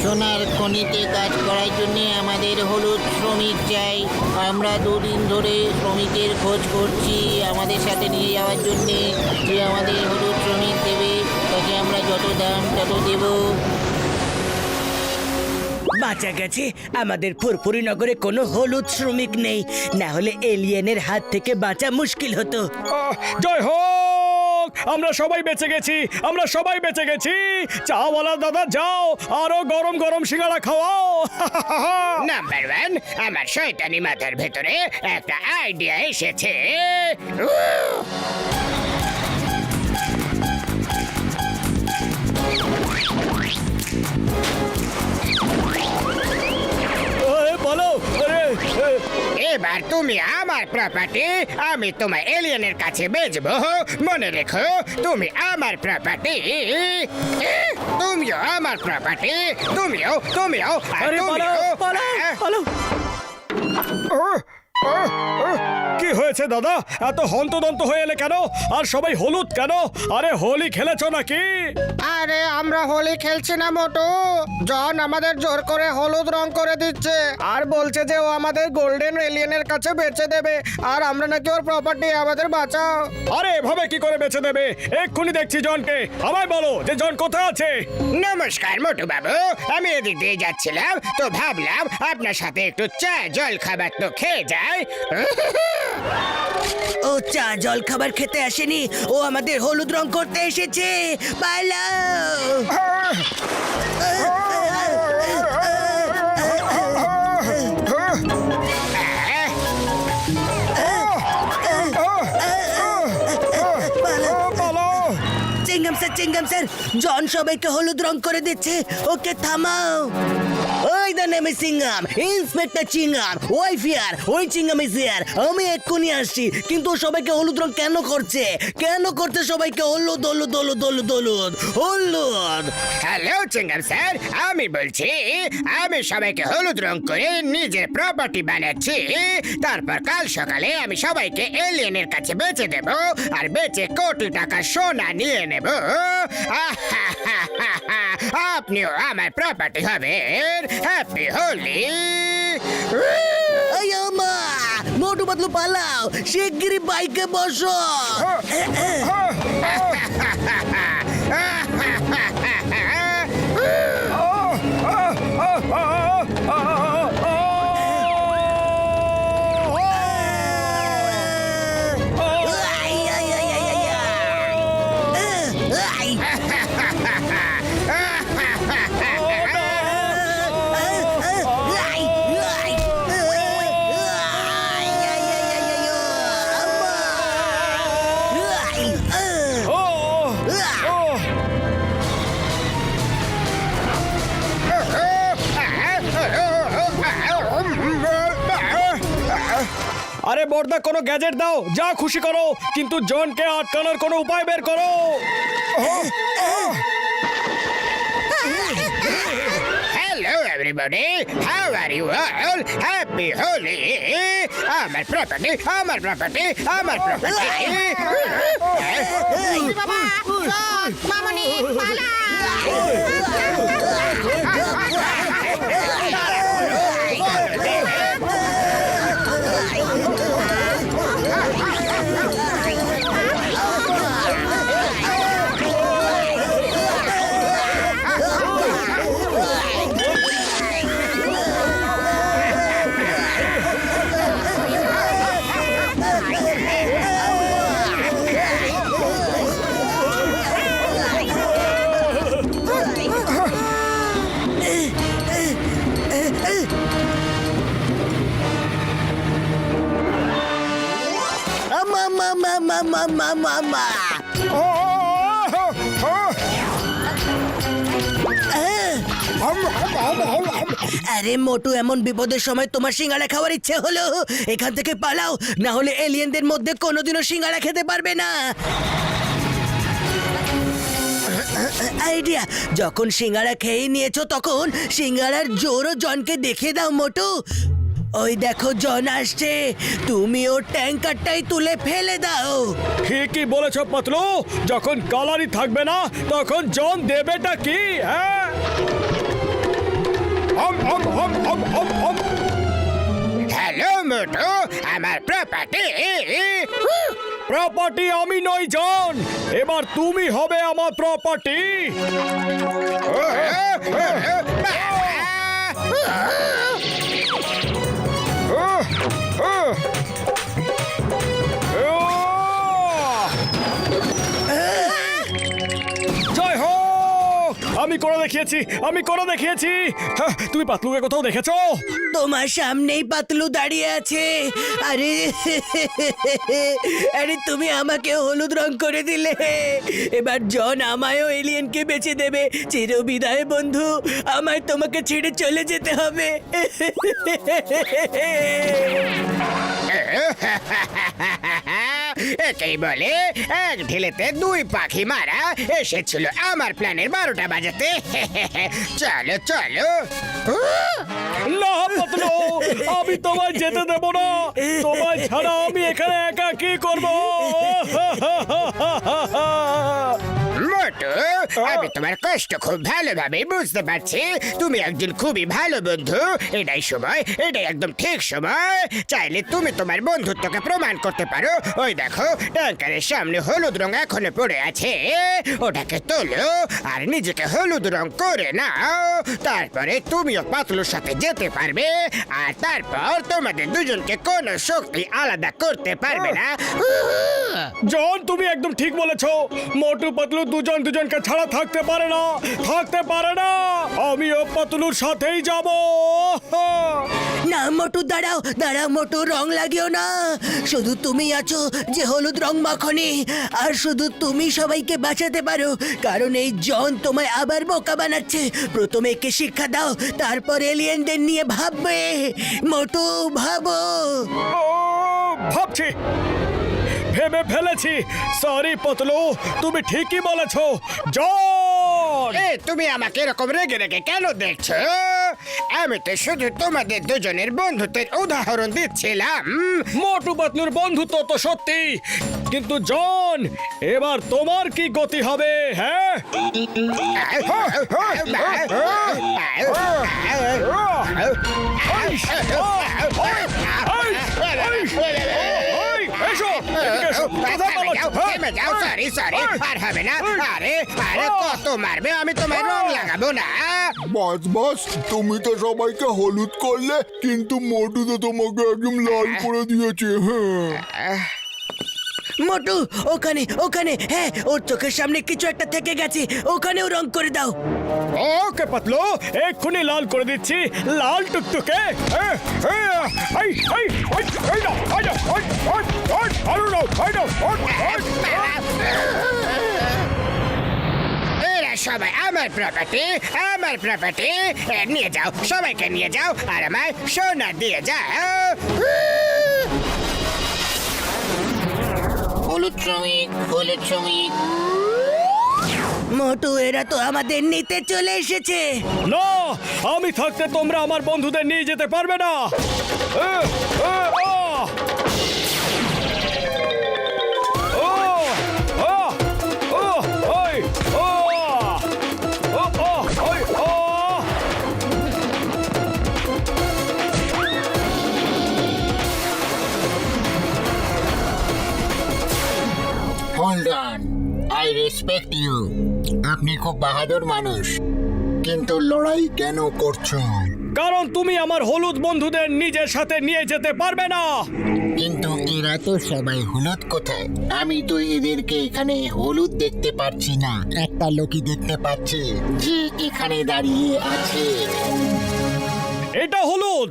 সোনার খনিতে কাজ করার জন্য আমাদের হলুদ শ্রমিক চাই। আমরা দুদিন ধরে শ্রমিকের খোঁজ করছি আমাদের সাথে নিয়ে যাওয়ার জন্যে। যে আমাদের হলুদ শ্রমিক দেবে তাকে আমরা যত দাম তত দেব। বাঁচা গেছে, আমাদের ফুরফুরি নগরে কোনো হলুদ শ্রমিক নেই, না হলে এলিয়েনের হাত থেকে বাঁচা মুশকিল হতো। জয় হোক, আমরা সবাই বেঁচে গেছি, আমরা সবাই বেঁচে গেছি। চাওয়ালা দাদা যাও, আরো গরম গরম সিঙ্গাড়া খাওয়াও। নাম্বার ওয়ান, আমার শয়তানি মাথার ভেতরে একটা আইডিয়া এসেছে। বলো। এবার তুমি আমার প্রপার্টি, আমি তোমার এলিয়েনের কাছে বেচবো। মনে রেখো, তুমি আমার প্রপার্টি, তুমিও আমার প্রপার্টি, তুমিও আর কি হয়েছে দাদা, এত হন্তদন্ত হয়ে এলে কেন? আর সবাই হলুদ কেন? আরে হোলি খেলেছো নাকি? আরে আমরা হোলি খেলছি না মোটু। জন আমাদের জোর করে হলুদ রং করে দিচ্ছে আর বলছে যে ও আমাদের গোল্ডেন এলিয়েনের কাছে বেচে দেবে, আর আমরা নাকি ওর প্রপার্টি। আমাদের বাঁচাও। আরে এভাবে কি করে বেচে দেবে? এক্ষুনি দেখছি জনকে। আমায় বলো যে জন কোথায় আছে। নমস্কার মোটু বাবু, আমি এদিক দিয়ে যাচ্ছিলাম তো ভাবলাম আপনার সাথে একটু চা জল খাবার তো খেয়ে যায়। ও চা জল খাবার খেতে আসেনি, ও আমাদের হলুদ রং করতে এসেছে। পালাও! চিংগাম স্যার, জন সবাইকে হলুদ রং করে দিচ্ছে, ওকে থামাও। ওই দা নেমে সিঙ্গাম, ইন্সপেক্টর চিংগাম, ওই ফিয়ার, ওই চিংগাম ইজ হিয়ার। আমি এক্ষুনি আসছি, কিন্তু সবাইকে হলুদ রং কেন করছে? কেন করতে সবাইকে হলুদ হলুদ হলুদ হলুদ হলুদ হলুদ? হ্যালো চিঙ্গাম স্যার, আমি বলছি আমি সবাইকে হলুদ রং করে নিজের প্রপার্টি বানাচ্ছি। তারপর কাল সকালে আমি সবাইকে এলিয়েনের কাছে বেচে দেব, আর বেচে কোটি টাকা সোনা নিয়ে নেব। আপনিও আমার প্রপার্টি হবেন। হ্যাপি হোলি। মোটু পাতলু পালাও, শিগগিরই বাইকে বসো। আরে বর্দা, কোনো গ্যাজেট দাও, যা খুশি করো, কিন্তু জনকে আটকানোর কোনো উপায় বের করো। Hello everybody, how are you all? Happy Holi! আমার প্রপার্টি, আমার প্রপার্টি, আমার প্রপার্টি। বাবা, মামনি, পালা! মামা মামা মামা মামা আরে মোটু, এমন বিপদের সময় তোমার সিঙ্গাড়া খাওয়ার ইচ্ছে হলো? এখান থেকে পালাও, না হলে এলিয়েনদের মধ্যে কোনোদিনও সিঙ্গাড়া খেতে পারবে না। আইডিয়া, যখন সিঙ্গাড়া খেয়ে নিয়েছো তখন সিঙ্গাড়ার জোরও জনকে দেখিয়ে দাও মোটু। ওই দেখো জন আসছে, তুমি ওর ট্যাঙ্কারটাই তুলে ফেলে দাও। ঠিকই বলেছ পাতলু, যখন কালারই থাকবে না তখন জন দেবেটা কি? হ্যাঁ, হ্যালো মোটু, আমার প্রপার্টি। প্রপার্টি আমি নই জন, এবার তুমি হবে আমার প্রপার্টি। জয় হোক, আমি করে দেখিয়েছি, আমি করে দেখিয়েছি। হ্যাঁ, তুমি পাতলুকে কোথাও দেখেছো? তোমার সামনেই পাতলু দাঁড়িয়ে আছে। আরে আরে, তুমি আমাকে হলুদ রং করে দিলে, এবার জন আমায়ও এলিয়েনকে বেঁচে দেবে। চিরবিদায় বন্ধু, আমায় তোমাকে ছেড়ে চলে যেতে হবে। একেই বলে এক ঢিলেতে দুই পাখি মারা। এসেছিল আমার প্ল্যানের 12টা বাজাতে। চলো চলো। না পাতলু, আমি তোমায় যেতে দেব না। তোমায় ছাড়া আমি এখানে একা কি করব? মোটু, আমি তোমার কষ্ট খুব ভালোভাবে বুঝতে পারছি। তুমি একজন খুবই ভালো বন্ধু। এটাই সময়, এটাই একদম ঠিক সময়। চাইলে তুমি তোমার বন্ধুত্বকে প্রমাণ করতে পারো। ওই দেখো, ট্যাঙ্কারের সামনে হলুদ রং এখনো পড়ে আছে। ওটাকে তোলো আর নিজেকে হলুদ রং করে নাও। তারপরে তুমিও পাতলুর সাথে যেতে পারবে। আর তারপর তোমাদের দুজনকে কোনো শক্তি আলাদা করতে পারবে না। জন, তুমি একদম ঠিক বলেছো। মোটু পাতলু দুজন দুজনকে ছাড়া থাকতে পারে না, থাকতে পারে না। আমিও পাতলুর সাথেই যাব। না মোটু, দাঁড়াও দাঁড়াও মোটু, রং লাগিও না। শুধু তুমি আছো যে হলুদ রং মাখনি, আর শুধু তুমি সবাইকে বাঁচাতে পারো। কারণ এই জন তোমায় আবার বোকা বানাচ্ছে। প্রথমে একে শিক্ষা দাও, তারপর এলিয়েনদের নিয়ে ভাববে। মোটু, ভাবো। ও, ভাবছি, ভেবে ফেলেছি। সরি পাতলু, তুমি ঠিকই বলেছো। জন, তুমি আমাকে এরকম রেগে রেগে কেন দেখছো? আমি তো শুধু তোমাদের দুজনের বন্ধুত্বের উদাহরণ দিচ্ছিলাম। মোটু পাতলুর বন্ধুত্ব তো সত্যি, কিন্তু জন, এবার তোমার কি গতি হবে? হ্যাঁ, এসো, এদিকে এসো। কোথায় পালাচ্ছো? আর হবে না। আরে আরে, কত মারবে? আমি তোমার রং লাগাবো না। বস বস, তুমি তো সবাইকে হলুদ করলে, কিন্তু মোটু তো তোমাকে একদম লাল করে দিয়েছে। হ্যাঁ, মোটু, ওখানে ওখানে, হ্যাঁ, ওর চোখের সামনে কিছু একটা থেকে গেছে, ওখানেও রং করে দাও। ওকে পাতলু, এক্ষুনি লাল করে দিচ্ছি। লাল টুকটুকে। এরা সবাই আমার প্রপার্টি, আমার প্রপার্টি। নিয়ে যাও, সবাইকে নিয়ে যাও, আর আমায় সোনা দিয়ে যাও। হলুদ শ্রমিক, হলুদ শ্রমিক। মোটু, এরা তো আমাদের নিতে চলে এসেছে। না, আমি থাকতে তোমরা আমার বন্ধুদের নিয়ে যেতে পারবে না। Hold on, I respect you. আপনি খুব বাহাদুর মানুষ, কিন্তু লড়াই কেন করছো? কারণ তুমি আমার হলুদ বন্ধুদের নিজের সাথে নিয়ে যেতে পারবে না। কিন্তু এরা তো সবাই হলুদ। কোথায়? আমি তো এদেরকে এখানে হলুদ দেখতে পাচ্ছি না। একটা লোকই দেখতে পাচ্ছি যে এখানে দাঁড়িয়ে আছে। এটা হলুদ।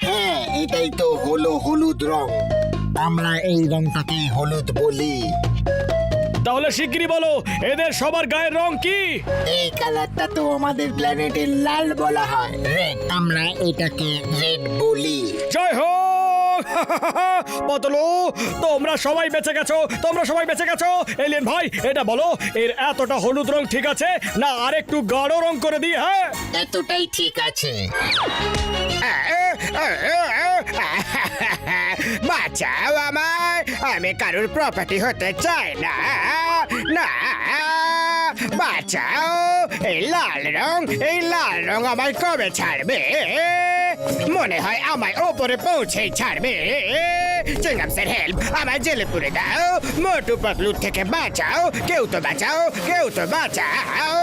হ্যাঁ, এটাই তো হলো হলুদ রং। আমরা এই রংটাকে হলুদ বলি। তাহলে শিগগিরই বলো এদের সবার গায়ের রং কি? এই কালারটা তো আমাদের প্ল্যানেটের লাল বলা হয়, রেড। আমরা এটাকে রেড বলি। জয় হোক! পতলু, তোমরা সবাই বেঁচে গেছো, তোমরা সবাই বেঁচে গেছো। এলিয়েন ভাই, এটা বলো এর এতটা হলুদ রং ঠিক আছে না আর একটু গাঢ় রং করে দিই? হ্যাঁ, এতটাই ঠিক আছে। বাঁচাও আমায়, আমি কারোর প্রপার্টি হতে চাই না। না, বাঁচাও। এই লাল রং আমায় কবে ছাড়বে? মনে হয় আমায় ওপরে পৌঁছেই ছাড়বে। চিংগাম স্যার, হেল্প! আমায় জেলে পুরে দাও। মোটু পাতলু থেকে বাঁচাও। কেউ তো বাঁচাও, কেউ তো বাঁচাও।